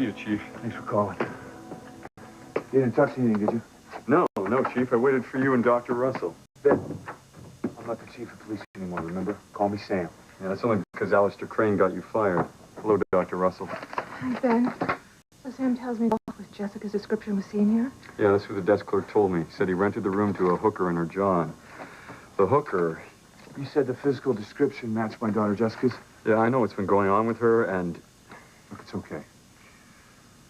you, Chief. Thanks for calling. You didn't touch anything, did you? No, Chief. I waited for you and Dr. Russell. Ben, I'm not the chief of police anymore, remember? Call me Sam. Yeah, that's only because Alistair Crane got you fired. Hello, Dr. Russell. Hi, Ben. So Sam tells me with Jessica's description was seen here? Yeah, that's what the desk clerk told me. He said he rented the room to a hooker and her John. The hooker... You said the physical description matched my daughter Jessica's? Yeah, I know what's been going on with her, and... Look, it's okay.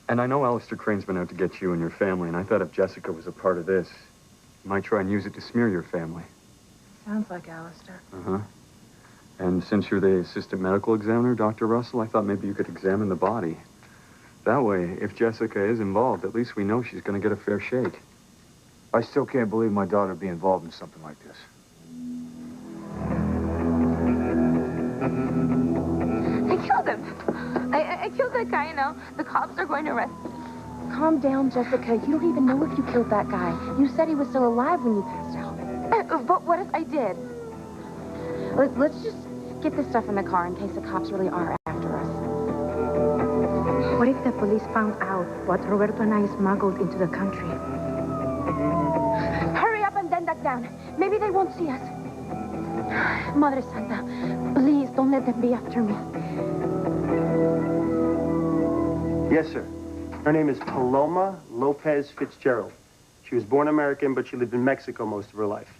And I know Alistair Crane's been out to get you and your family, and I thought if Jessica was a part of this, you might try and use it to smear your family. Sounds like Alistair. Uh-huh. And since you're the assistant medical examiner, Dr. Russell, I thought maybe you could examine the body. That way, if Jessica is involved, at least we know she's going to get a fair shake. I still can't believe my daughter would be involved in something like this. I killed him. I killed that guy, you know. The cops are going to arrest him. Calm down, Jessica. You don't even know if you killed that guy. You said he was still alive when you passed out. But what if I did? Let's just get this stuff in the car in case the cops really are after us. What if the police found out what Roberto and I smuggled into the country? Hurry up and bend that down. Maybe they won't see us. Madre Santa, please don't let them be after me. Yes, sir. Her name is Paloma Lopez Fitzgerald. She was born American, but she lived in Mexico most of her life.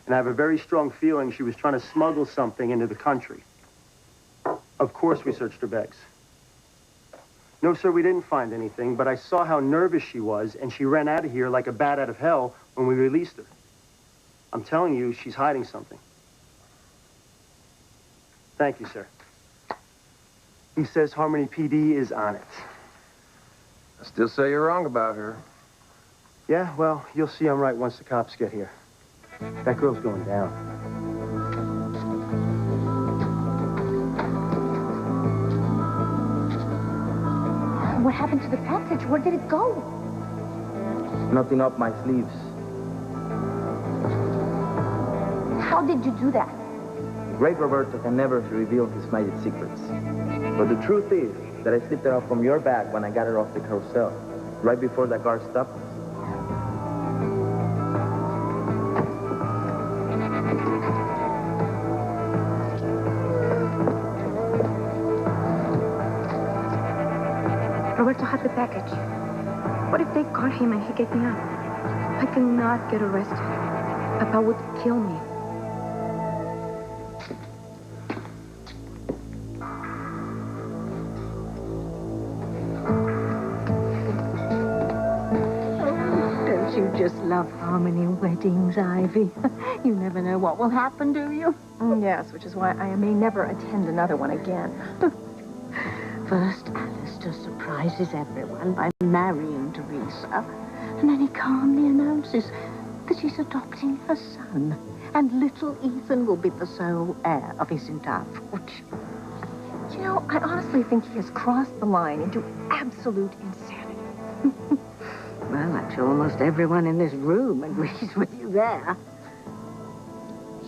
And I have a very strong feeling she was trying to smuggle something into the country. Of course we searched her bags. No, sir, we didn't find anything, but I saw how nervous she was, and she ran out of here like a bat out of hell when we released her. I'm telling you, she's hiding something. Thank you, sir. He says Harmony PD is on it. I still say you're wrong about her. Yeah, well, you'll see I'm right once the cops get here. That girl's going down. What happened to the package? Where did it go? Nothing up my sleeves. How did you do that? The great Roberto can never reveal his magic secrets. But the truth is that I slipped it out from your bag when I got it off the carousel, right before the guard stopped us. Roberto had the package. What if they caught him and he gave me up? I cannot get arrested. Papa would kill me. You just love harmony weddings, Ivy. You never know what will happen, do you? Yes, which is why I may never attend another one again. First, Alistair surprises everyone by marrying Teresa, and then he calmly announces that he's adopting her son, and little Ethan will be the sole heir of his entire fortune. You know, I honestly think he has crossed the line into absolute insanity. Well, I'm sure almost everyone in this room agrees with you there.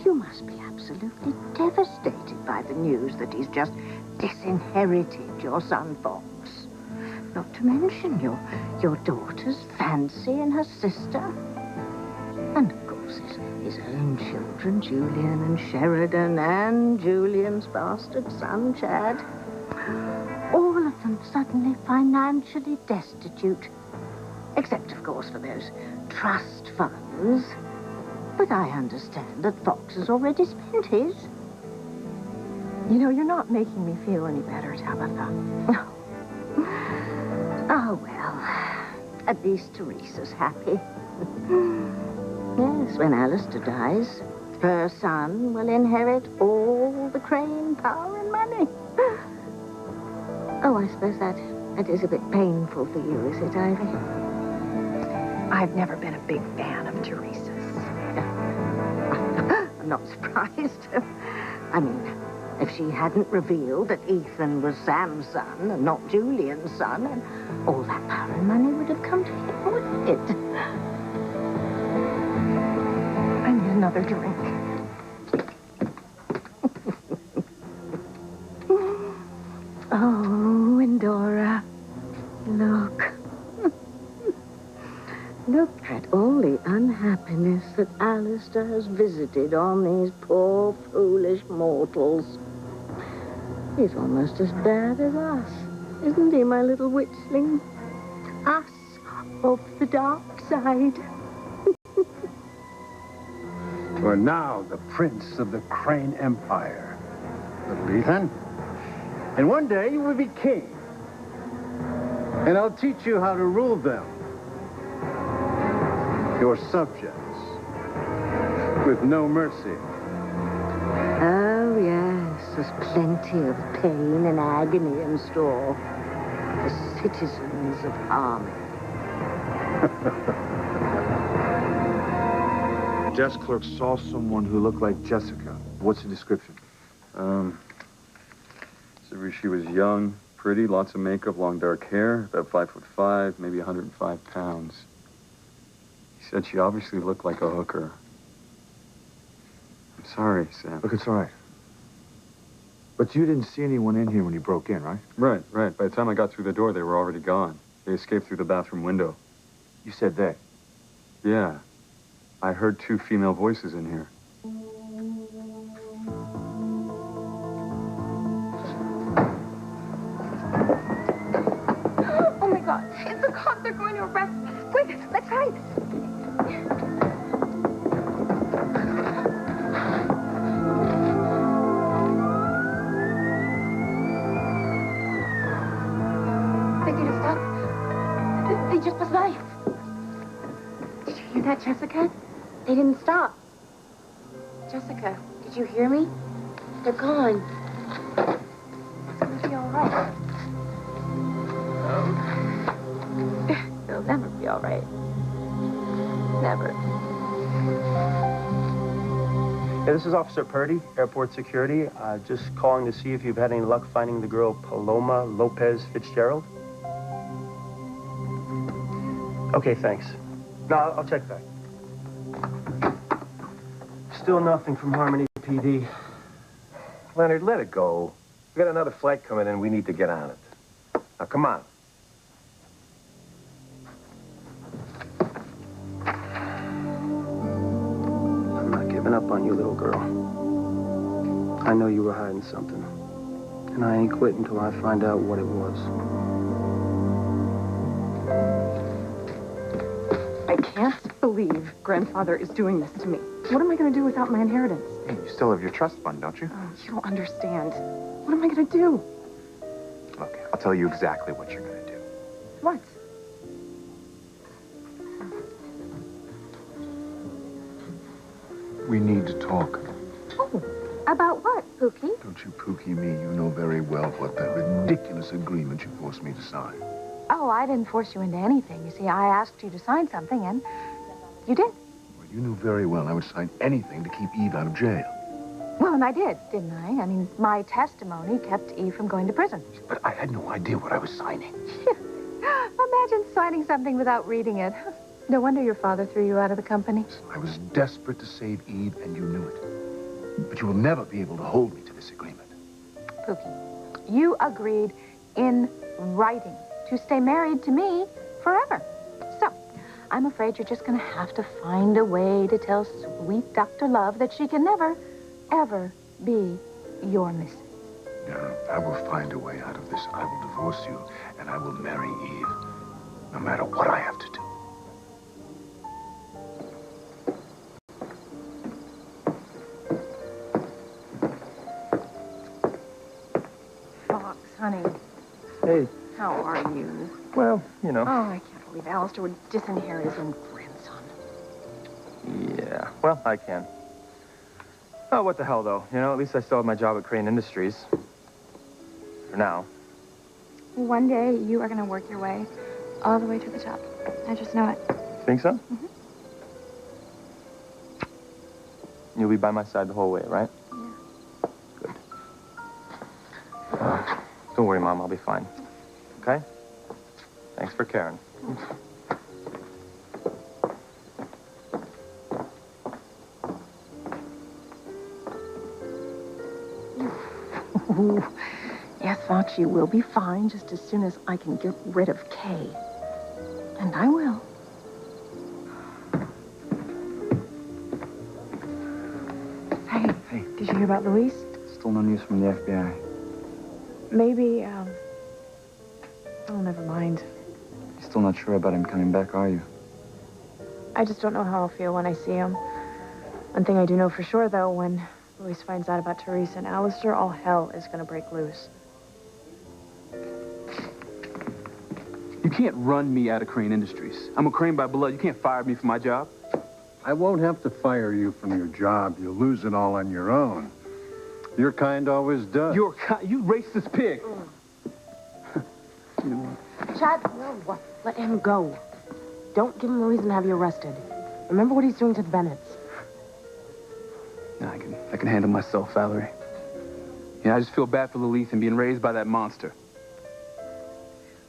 You must be absolutely devastated by the news that he's just disinherited your son Fox. Not to mention your daughter's Fancy and her sister. And of course his own children, Julian and Sheridan, and Julian's bastard son, Chad. All of them suddenly financially destitute. Except, of course, for those trust funds. But I understand that Fox has already spent his. You know, you're not making me feel any better, Tabitha. Oh, well, at least Teresa's happy. Yes, when Alistair dies, her son will inherit all the Crane power and money. Oh, I suppose that is a bit painful for you, is it, Ivy? I've never been a big fan of Teresa's. I'm not surprised. I mean, if she hadn't revealed that Ethan was Sam's son and not Julian's son, and all that power and money would have come to him, wouldn't it? I need another drink. Oh, and Dora, Look at all the unhappiness that Alistair has visited on these poor, foolish mortals. He's almost as bad as us, isn't he, my little witchling? Us of the dark side. You are now the prince of the Crane Empire, little Ethan. And one day you will be king. And I'll teach you how to rule them, your subjects, with no mercy. Oh, yes, there's plenty of pain and agony in store. The citizens of Harmony. Desk clerk saw someone who looked like Jessica. What's the description? So she was young, pretty, lots of makeup, long dark hair, about 5'5", maybe 105 pounds. He said she obviously looked like a hooker. I'm sorry, Sam. Look, it's all right. But you didn't see anyone in here when you broke in, right? Right. By the time I got through the door, they were already gone. They escaped through the bathroom window. You said they. Yeah. I heard 2 female voices in here. Oh, my God. It's the cops. They're going to arrest us. Quick, let's hide. They didn't stop. They just passed by. Did you hear that, Jessica? They didn't stop. Jessica, did you hear me? They're gone. It's going to be all right. It'll never be all right. Never. Hey, this is Officer Purdy, Airport Security. Just calling to see if you've had any luck finding the girl Paloma Lopez Fitzgerald. Okay, thanks. No, I'll check back. Still nothing from Harmony PD. Leonard, let it go. We got another flight coming in. We need to get on it. Now, come on. I'm not giving up on you, little girl. I know you were hiding something. And I ain't quitting until I find out what it was. I can't believe Grandfather is doing this to me. What am I going to do without my inheritance? Hey, you still have your trust fund, don't you? Oh, you don't understand. What am I going to do? Look, I'll tell you exactly what you're going to do. What? We need to talk. Oh, about what, Pookie? Don't you pookie me. You know very well what that ridiculous agreement you forced me to sign. Oh, I didn't force you into anything. You see, I asked you to sign something, and you did. Well, you knew very well I would sign anything to keep Eve out of jail. Well, and I did, didn't I? I mean, my testimony kept Eve from going to prison. But I had no idea what I was signing. Imagine signing something without reading it. No wonder your father threw you out of the company. I was desperate to save Eve, and you knew it. But you will never be able to hold me to this agreement. Pookie, you agreed in writing to stay married to me forever. So, I'm afraid you're just going to have to find a way to tell sweet Dr. Love that she can never, ever be your missus. No, I will find a way out of this. I will divorce you, and I will marry Eve, no matter what I have to do. Fox, honey. Hey. How are you? Well, you know. Oh, I can't believe Alistair would disinherit his own grandson. Yeah, well, I can. Oh, what the hell, though? You know, at least I still have my job at Crane Industries. For now. One day, you are going to work your way all the way to the top. I just know it. Think so? Mm-hmm. You'll be by my side the whole way, right? Yeah. Good. Don't worry, Mom. I'll be fine. Okay? Thanks for caring. Yes, thought she will be fine just as soon as I can get rid of Kay. And I will. Hey. Hey. Did you hear about Luis? Still no news from the FBI. Maybe, oh, never mind. You're still not sure about him coming back, are you? I just don't know how I'll feel when I see him. One thing I do know for sure, though, when Luis finds out about Teresa and Alistair, all hell is gonna break loose. You can't run me out of Crane Industries. I'm a Crane by blood. You can't fire me for my job. I won't have to fire you from your job. You'll lose it all on your own. Your kind always does. You racist pig. You know what? Chad, no. Let him go. Don't give him a reason to have you arrested. Remember what he's doing to the Bennetts. Nah, I can handle myself, Valerie. Yeah, I just feel bad for Lilith and being raised by that monster.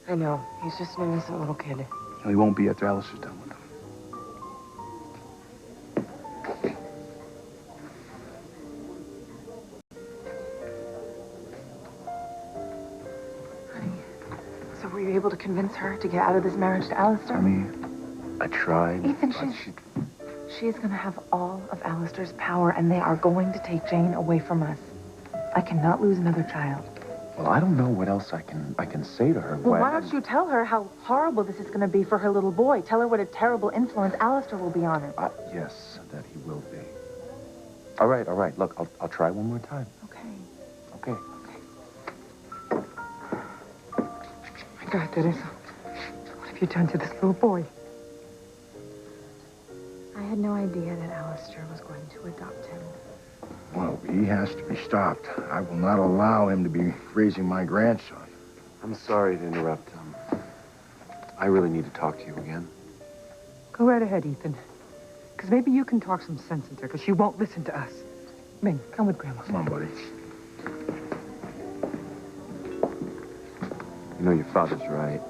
I know. He's just an innocent little kid. No, he won't be after Alistair's done with him. So were you able to convince her to get out of this marriage to Alistair? I mean, I tried. Ethan, she's gonna have all of Alistair's power, and they are going to take Jane away from us. I cannot lose another child. Well, I don't know what else I can say to her. Well, why don't you tell her how horrible this is going to be for her little boy? Tell her what a terrible influence Alistair will be on him. Yes, that he will be. All right. Look, I'll try one more time. Okay. Okay. My God, Teresa. What have you done to this little boy? I had no idea that Alistair was going to adopt him. Well, he has to be stopped. I will not allow him to be raising my grandson. I'm sorry to interrupt. I really need to talk to you again. Go right ahead, Ethan. Because maybe you can talk some sense into her, because she won't listen to us. Ming, come with Grandma. Come on, buddy. You know, your father's right.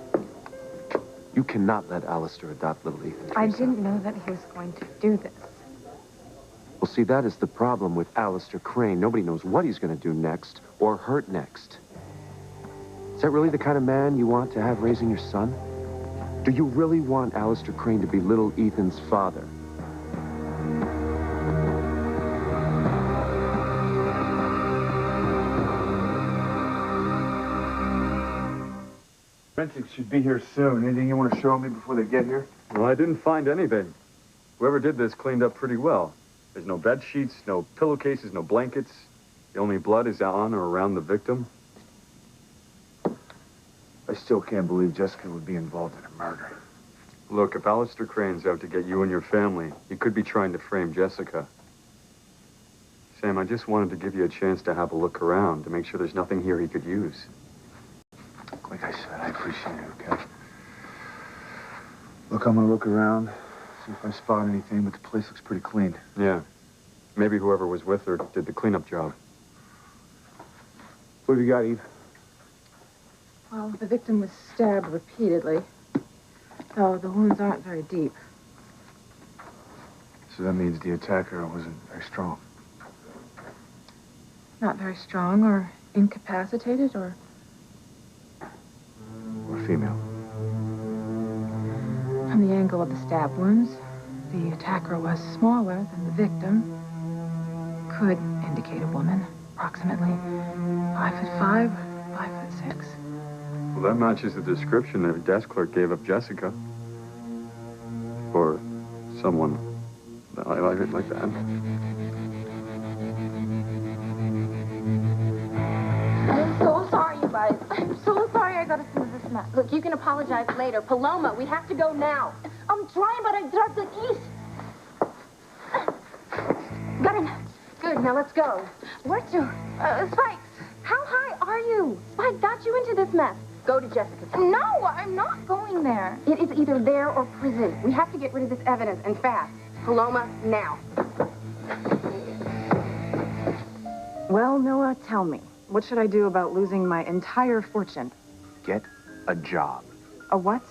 You cannot let Alistair adopt little Ethan. I didn't know that he was going to do this. Well, see, that is the problem with Alistair Crane. Nobody knows what he's going to do next or hurt next. Is that really the kind of man you want to have raising your son? Do you really want Alistair Crane to be little Ethan's father? Forensics should be here soon. Anything you want to show me before they get here? Well, I didn't find anything. Whoever did this cleaned up pretty well. There's no bed sheets, no pillowcases, no blankets. The only blood is on or around the victim. I still can't believe Jessica would be involved in a murder. Look, if Alistair Crane's out to get you and your family, he could be trying to frame Jessica. Sam, I just wanted to give you a chance to have a look around, to make sure there's nothing here he could use. Like I said, I appreciate it, okay? Look, I'm gonna look around, see if I spot anything, but the place looks pretty clean. Yeah. Maybe whoever was with her did the cleanup job. What have you got, Eve? Well, the victim was stabbed repeatedly, though the wounds aren't very deep. So that means the attacker wasn't very strong. Not very strong or incapacitated or... Or female. From the angle of the stab wounds, the attacker was smaller than the victim. Could indicate a woman, approximately 5'5", 5'6". Well, that matches the description that a desk clerk gave of Jessica. Or someone like that. I'm so sorry, you guys. I'm so sorry I got us into this mess. Look, you can apologize later. Paloma, we have to go now. I'm trying, but I dropped the keys. Got it. Good, now let's go. Where to? Spikes. How high are you? Spike got you into this mess. Go to Jessica's house. No, I'm not going there. It is either there or prison. We have to get rid of this evidence, and fast. Paloma, now. Well, Noah, tell me. What should I do about losing my entire fortune? Get a job. A what?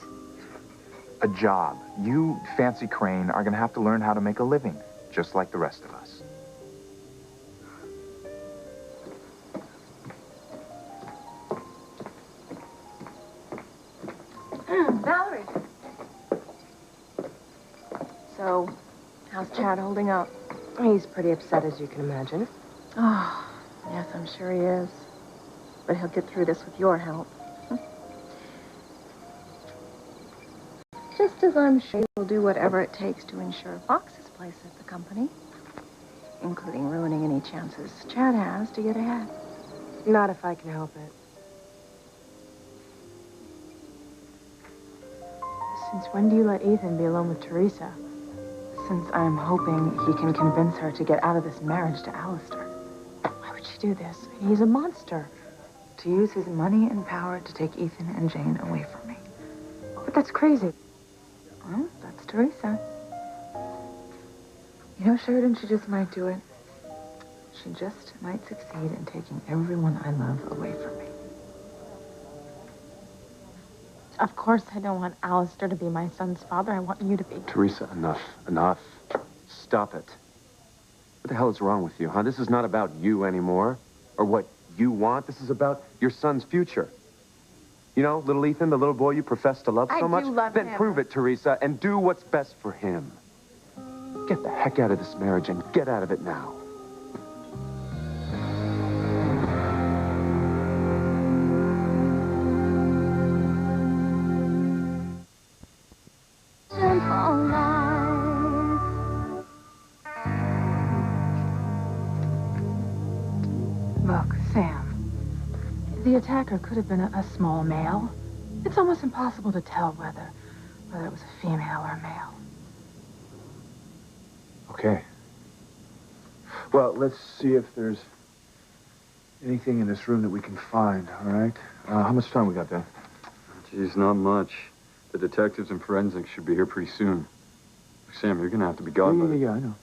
A job. You, Fancy Crane, are going to have to learn how to make a living, just like the rest of us. Valerie. So, how's Chad holding up? He's pretty upset, as you can imagine. Oh, yes, I'm sure he is. But he'll get through this with your help. Just as I'm sure he'll do whatever it takes to ensure Fox's place at the company, including ruining any chances Chad has to get ahead. Not if I can help it. Since when do you let Ethan be alone with Teresa? Since I'm hoping he can convince her to get out of this marriage to Alistair. Why would she do this? He's a monster. To use his money and power to take Ethan and Jane away from me. But that's crazy. Well, that's Teresa. You know, Sheridan, she just might do it. She just might succeed in taking everyone I love away from me. Of course I don't want Alistair to be my son's father. I want you to be. Teresa, enough. Enough. Stop it. What the hell is wrong with you, huh? This is not about you anymore, or what you want. This is about your son's future. You know, little Ethan, the little boy you profess to love so much? I do love him. Then prove it, Teresa, and do what's best for him. Get the heck out of this marriage and get out of it now. Look, Sam. The attacker could have been a small male. It's almost impossible to tell whether it was a female or a male. Okay. Well, let's see if there's anything in this room that we can find, all right? How much time we got there? Geez, not much. The detectives and forensics should be here pretty soon. Sam, you're gonna have to be gone by the... Yeah, I know.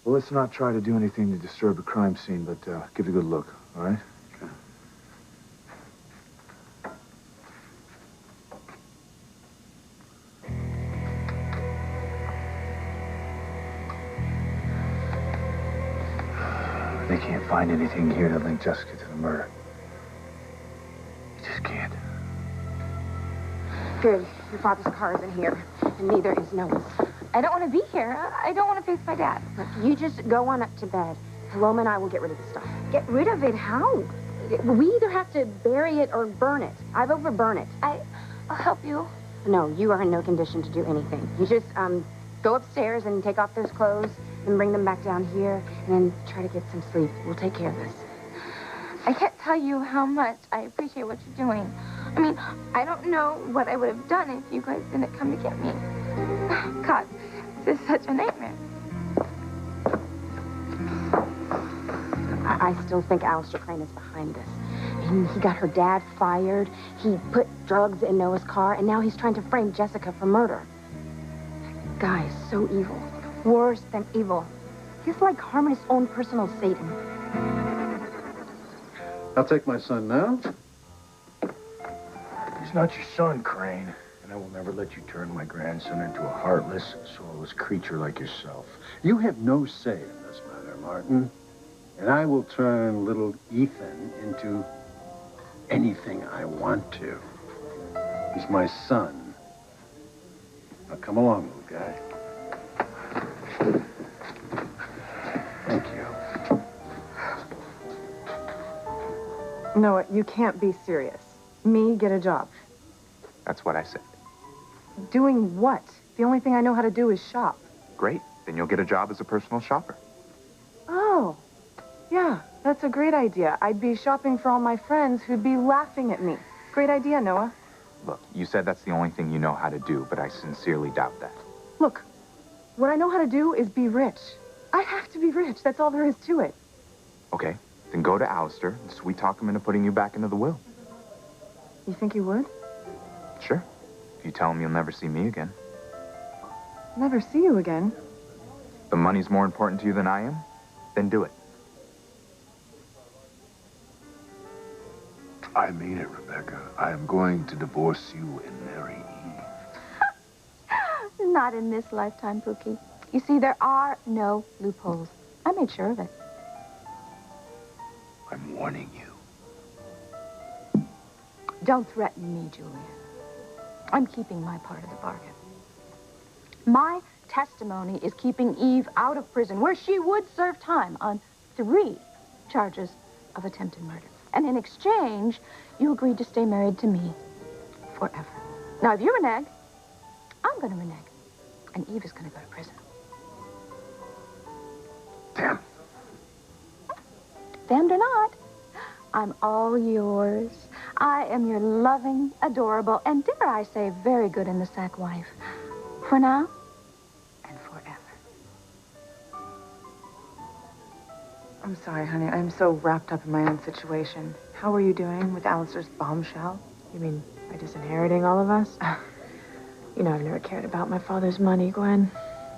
Well, let's not try to do anything to disturb a crime scene, but give it a good look, all right? Okay. They can't find anything here to link Jessica to the murder. You just can't. Good. Your father's car isn't here, and neither is Noah's. I don't want to be here. I don't want to face my dad. Look, you just go on up to bed. Paloma and I will get rid of the stuff. Get rid of it? How? We either have to bury it or burn it. I've overburn it. I'll help you. No, you are in no condition to do anything. You just, go upstairs and take off those clothes and bring them back down here and then try to get some sleep. We'll take care of this. I can't tell you how much I appreciate what you're doing. I mean, I don't know what I would have done if you guys didn't come to get me. God, this is such a nightmare. I still think Alistair Crane is behind this. He got her dad fired. He put drugs in Noah's car, and now he's trying to frame Jessica for murder. That guy is so evil. Worse than evil. He's like Harmon's own personal Satan. I'll take my son now. He's not your son, Crane. And I will never let you turn my grandson into a heartless, soulless creature like yourself. You have no say in this matter, Martin. And I will turn little Ethan into anything I want to. He's my son. Now come along, little guy. Thank you. Noah, you can't be serious. Me get a job. That's what I said. Doing what? The only thing I know how to do is shop. Great. Then you'll get a job as a personal shopper. Oh, yeah, that's a great idea. I'd be shopping for all my friends who'd be laughing at me. Great idea, Noah. Look, you said that's the only thing you know how to do, but I sincerely doubt that. Look, what I know how to do is be rich. I have to be rich. That's all there is to it. Okay, then go to Alistair and sweet talk him into putting you back into the will. You think you would? Sure. If you tell him you'll never see me again. Never see you again. If the money's more important to you than I am, then do it. I mean it, Rebecca. I am going to divorce you and marry Eve. Not in this lifetime, Pookie. You see, there are no loopholes. I made sure of it. I'm warning you. Don't threaten me, Julia. I'm keeping my part of the bargain. My testimony is keeping Eve out of prison, where she would serve time on 3 charges of attempted murder. And in exchange, you agreed to stay married to me forever. Now, if you renege, I'm going to renege. And Eve is going to go to prison. Damn. Damned or not, I'm all yours. I am your loving, adorable, and dare I say, very good in the sack wife. For now and forever. I'm sorry, honey. I'm so wrapped up in my own situation. How are you doing with Alistair's bombshell? You mean by disinheriting all of us? You know, I've never cared about my father's money, Gwen.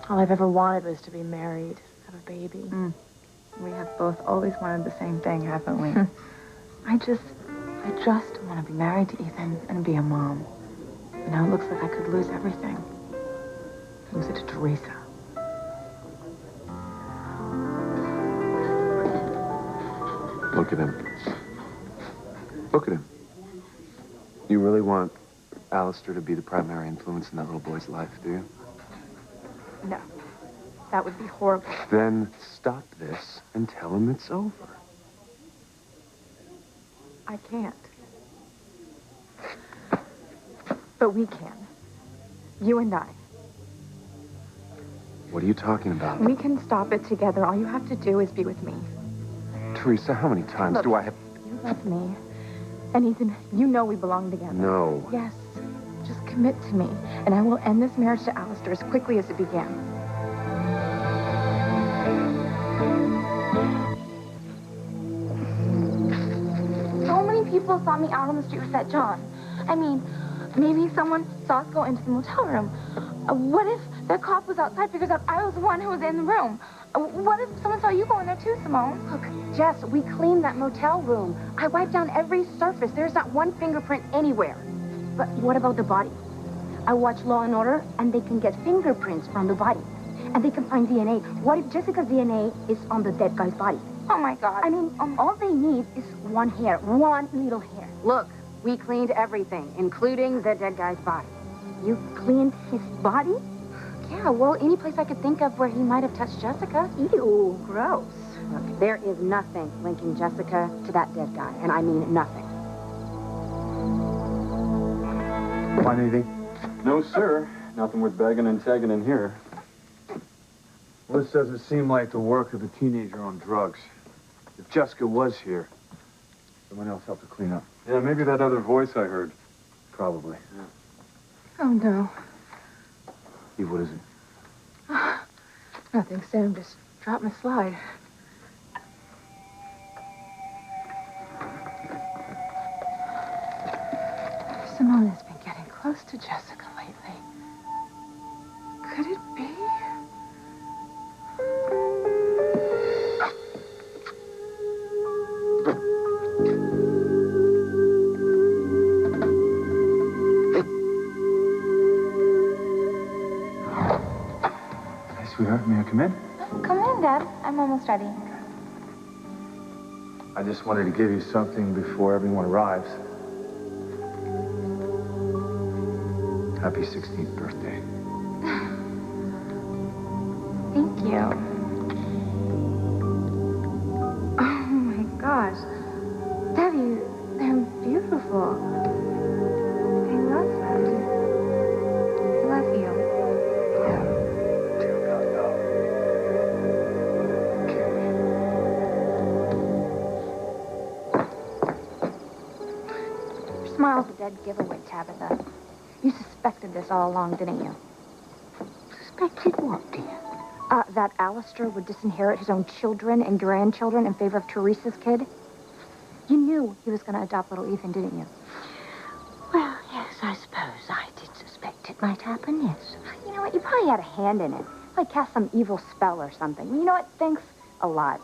All I've ever wanted was to be married, have a baby. We have both always wanted the same thing, haven't we? I just want to be married to Ethan and be a mom. And now it looks like I could lose everything. Lose it to Teresa. Look at him. Look at him. You really want Alistair to be the primary influence in that little boy's life, do you? No. That would be horrible. Then stop this and tell him it's over. I can't. But we can. You and I. What are you talking about? We can stop it together. All you have to do is be with me. Teresa, how many times do I have... You love me. And Ethan, you know we belong together. No. Yes. Just commit to me, and I will end this marriage to Alistair as quickly as it began. So many people saw me out on the street with that John. I mean, maybe someone saw us go into the motel room. What if the cop was outside, figures out I was the one who was in the room? What if someone saw you go in there too, Simone? Look, Jess, we cleaned that motel room. I wiped down every surface. There's not one fingerprint anywhere. But what about the body? I watch Law and Order, and they can get fingerprints from the body. And they can find DNA. What if Jessica's DNA is on the dead guy's body? Oh, my God. I mean, all they need is one hair, one little hair. Look, we cleaned everything, including the dead guy's body. You cleaned his body? Yeah, well, any place I could think of where he might have touched Jessica. Ew, gross. Look, there is nothing linking Jessica to that dead guy, and I mean nothing. Find anything? No, sir. Nothing worth bagging and tagging in here. Well, this doesn't seem like the work of a teenager on drugs. If Jessica was here, someone else helped to clean up. Yeah, maybe that other voice I heard. Probably. Yeah. Oh, no. Eve, what is it? Nothing, Sam. Just dropped my slide. Simone has been getting close to Jessica lately. Could it be? Hey, sweetheart, may I come in? Come in, Dad. I'm almost ready. I just wanted to give you something before everyone arrives. Happy 16th birthday. Thank you. Oh, my gosh. Daddy, they're beautiful. I love them. I love you. Your smile's a dead giveaway, Tabitha. You suspected this all along, didn't you? Suspected what, dear? That Alistair would disinherit his own children and grandchildren in favor of Teresa's kid. You knew he was going to adopt little Ethan, didn't you? Well, yes, I suppose I did suspect it might happen, yes. You know what? You probably had a hand in it. Like cast some evil spell or something. You know what? Thanks a lot.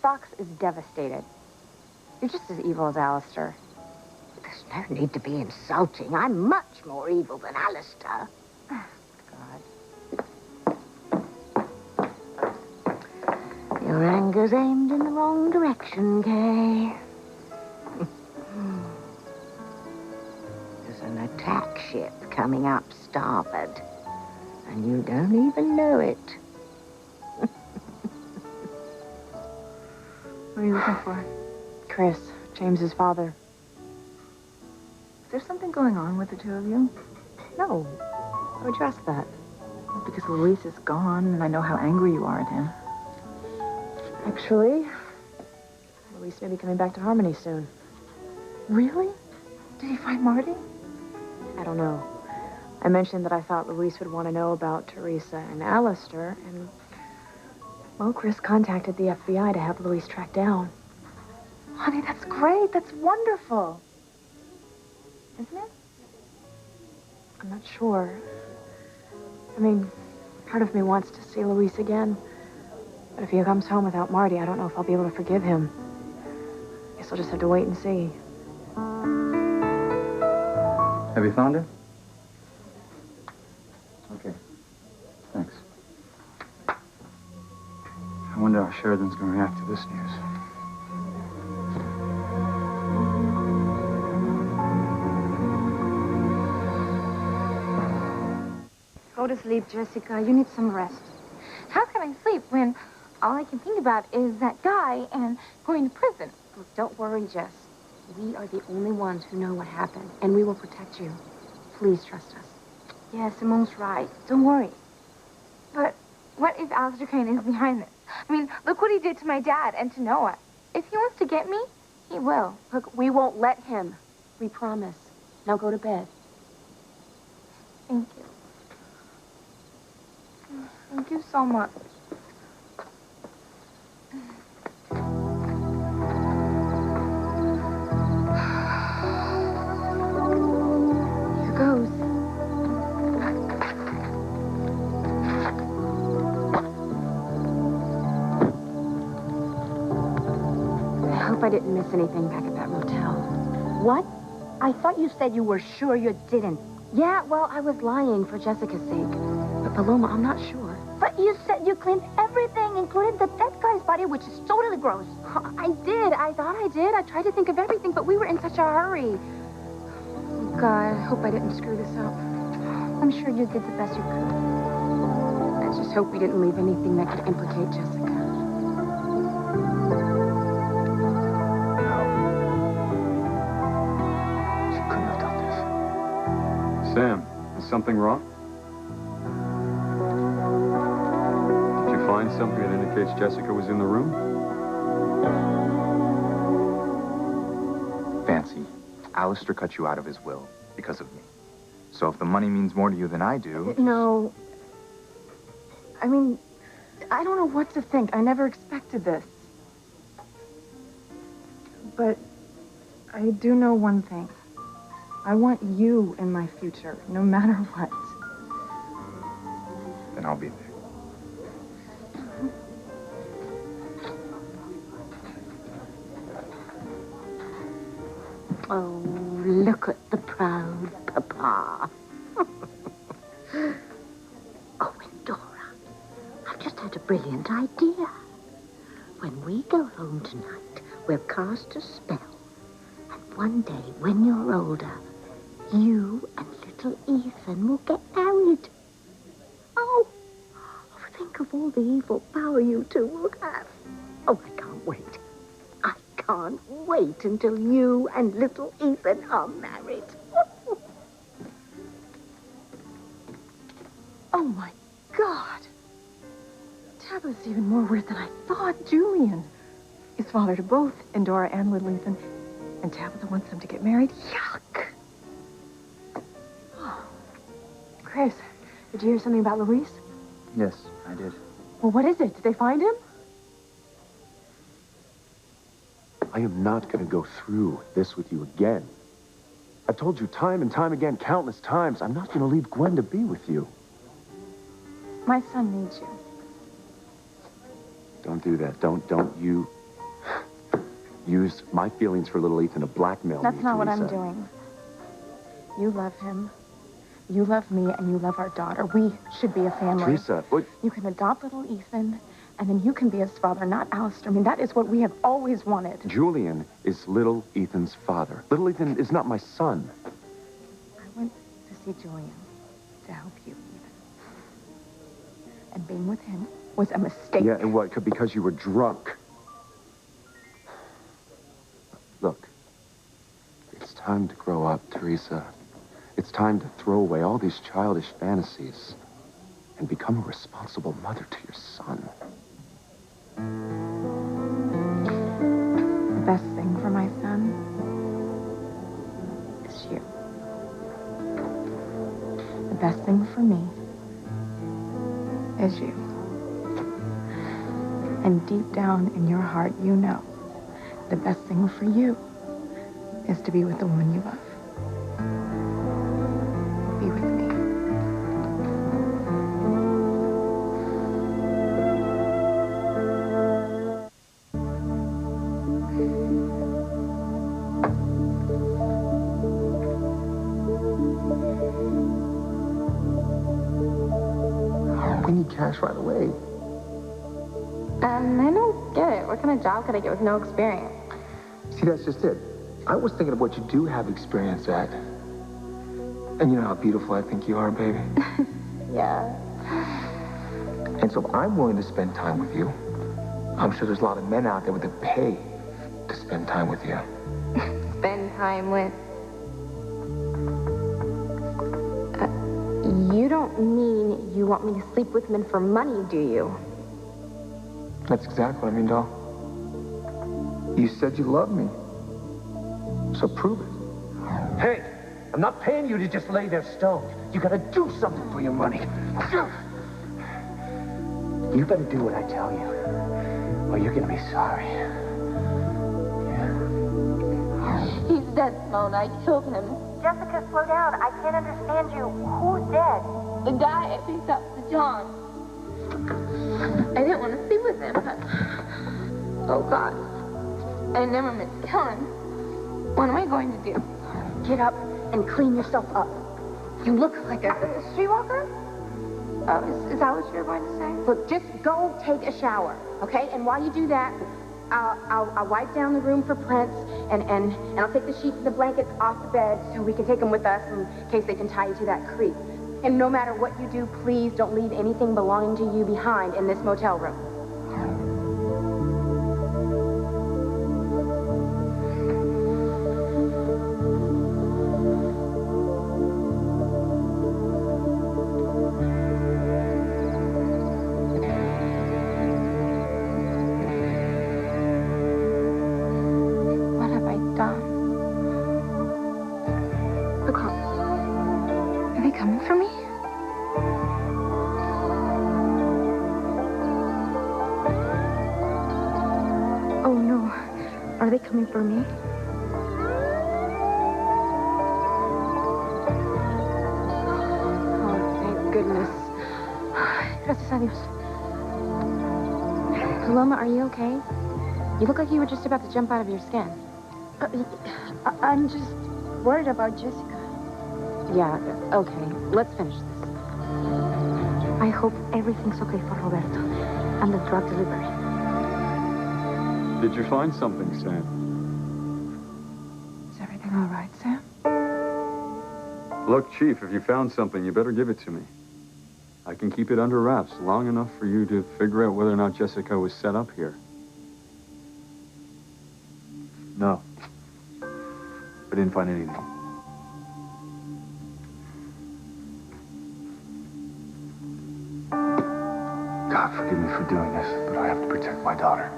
Fox is devastated. You're just as evil as Alistair. There's no need to be insulting. I'm much more evil than Alistair. Your anger's aimed in the wrong direction, Kay. There's an attack ship coming up starboard. And you don't even know it. What are you looking for? Chris, James's father. Is there something going on with the two of you? No. Why would you ask that? Because Luis is gone, and I know how angry you are at him. Actually, Luis may be coming back to Harmony soon. Really? Did he find Marty? I don't know. I mentioned that I thought Luis would want to know about Teresa and Alistair, and, well, Chris contacted the FBI to have Luis tracked down. Honey, that's great. That's wonderful. Isn't it? I'm not sure. I mean, part of me wants to see Luis again. But if he comes home without Marty, I don't know if I'll be able to forgive him. Guess I'll just have to wait and see. Have you found her? Okay. Thanks. I wonder how Sheridan's going to react to this news. Go to sleep, Jessica. You need some rest. How can I sleep when all I can think about is that guy and going to prison? Look, don't worry, Jess. We are the only ones who know what happened, and we will protect you. Please trust us. Yeah, Simone's right. Don't worry. But what if Alistair Crane is behind this? I mean, look what he did to my dad and to Noah. If he wants to get me, he will. Look, we won't let him. We promise. Now go to bed. Thank you. Thank you so much. Here goes. I hope I didn't miss anything back at that motel. What? I thought you said you were sure you didn't. Yeah, well, I was lying for Jessica's sake. But Paloma, I'm not sure. But you said you cleaned everything, including the dead guy's body, which is totally gross. I did. I thought I did. I tried to think of everything, but we were in such a hurry. Oh, God, I hope I didn't screw this up. I'm sure you did the best you could. I just hope we didn't leave anything that could implicate Jessica. She couldn't have done this. Sam, is something wrong? Did you find something that indicates Jessica was in the room? Fancy, Alistair cut you out of his will because of me. So if the money means more to you than I do... No. I mean, I don't know what to think. I never expected this. But I do know one thing. I want you in my future, no matter what. Then I'll be there. Oh, look at the proud papa. Oh, and Dora, I've just had a brilliant idea. When we go home tonight, we'll cast a spell. And one day, when you're older, you and little Ethan will get married. Oh, think of all the evil power you two will have. Oh, I can't wait. I can't wait until you and little Ethan are married. Oh, my God. Tabitha's even more weird than I thought. Julian is father to both Endora and little Ethan. And Tabitha wants them to get married. Yuck. Oh. Chris, did you hear something about Luis? Yes, I did. Well, what is it? Did they find him? I am not going to go through this with you again. I've told you time and time again, countless times, I'm not going to leave Gwen to be with you. My son needs you. Don't do that. Don't you use my feelings for little Ethan to blackmail me, That's not what I'm Teresa. doing. You love him. You love me, and you love our daughter. We should be a family. Teresa, what? You can adopt little Ethan, and then you can be his father, not Alistair. I mean, that is what we have always wanted. Julian is little Ethan's father. Little Ethan is not my son. I went to see Julian to help you, Ethan. And being with him was a mistake. Yeah, and what? Because you were drunk. Look, it's time to grow up, Teresa. It's time to throw away all these childish fantasies and become a responsible mother to your son. The best thing for my son is you. The best thing for me is you. And deep down in your heart, you know the best thing for you is to be with the woman you love. Be with me. We need cash right away. I don't get it. What kind of job could I get with no experience? See, that's just it. I was thinking of what you do have experience at. And you know how beautiful I think you are, baby. Yeah. And so if I'm willing to spend time with you, I'm sure there's a lot of men out there with the pay to spend time with you. Spend time with... you don't mean you want me to sleep with men for money, do you? That's exactly what I mean, doll. You said you loved me. So prove it. Hey, I'm not paying you to just lay there stoned. You gotta do something for your money. You better do what I tell you, or you're gonna be sorry. He's dead, Simone. I killed him. Jessica, slow down. I can't understand you. Who's dead? The guy I picked up, the John. I didn't want to sleep with him, but... oh, God. I never meant to kill him. What am I going to do? Get up and clean yourself up. You look like a streetwalker. Oh, is that what you're going to say? Look, just go take a shower, okay? And while you do that, I'll wipe down the room for Prince, and I'll take the sheets and the blankets off the bed so we can take them with us in case they can tie you to that creek. And no matter what you do, please don't leave anything belonging to you behind in this motel room. What have I done? The cops. Are they coming for me? Oh, no. Are they coming for me? Oh, thank goodness. Gracias a Dios. Paloma, are you okay? You look like you were just about to jump out of your skin. I'm just worried about Jessica. Yeah, okay. Let's finish this. I hope everything's okay for Roberto and the drug delivery. Did you find something, Sam? Is everything all right, Sam? Look, Chief, if you found something, you better give it to me. I can keep it under wraps long enough for you to figure out whether or not Jessica was set up here. No. I didn't find anything. God, forgive me for doing this, but I have to protect my daughter.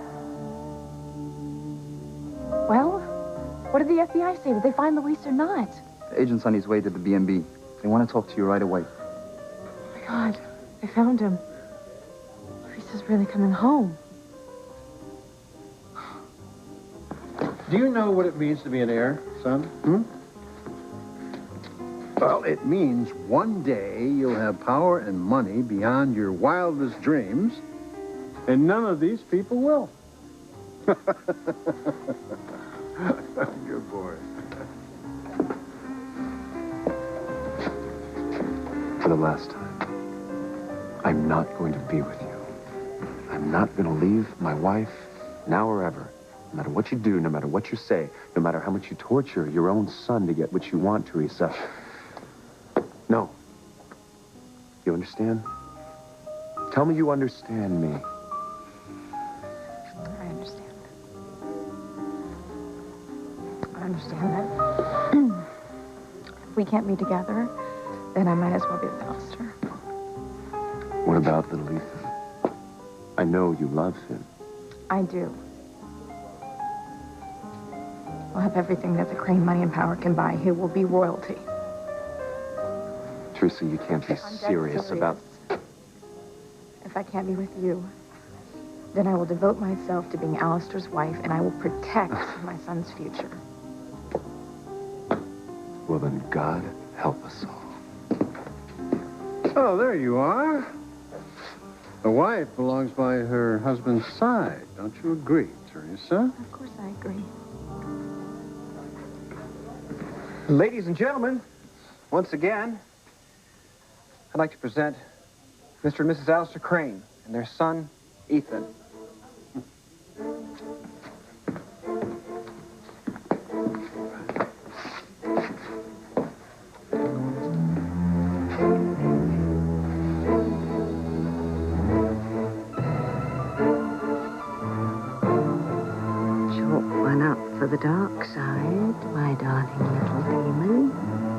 Well, what did the FBI say? Did they find Luis or not? The agent's on his way to the B&B. They want to talk to you right away. Oh, my God. They found him. Luis is really coming home. Do you know what it means to be an heir, son? Well, it means one day you'll have power and money beyond your wildest dreams, and none of these people will. Good boy. For the last time, I'm not going to be with you. I'm not going to leave my wife, now or ever. No matter what you do, no matter what you say, no matter how much you torture your own son to get what you want, Teresa. No. You understand? Tell me you understand me. I understand. I understand that if we can't be together, then I might as well be with Alistair. What about little Ethan? I know you love him. I do. We'll have everything that the Crane money and power can buy. He will be royalty. Teresa, you can't be serious about... If I can't be with you, then I will devote myself to being Alistair's wife, and I will protect my son's future. Well, then God help us all. Oh, there you are. A wife belongs by her husband's side. Don't you agree, Teresa? Of course I agree. Ladies and gentlemen, once again, I'd like to present Mr. and Mrs. Alistair Crane and their son, Ethan. Chalk one up for the dark side, my darling little demon.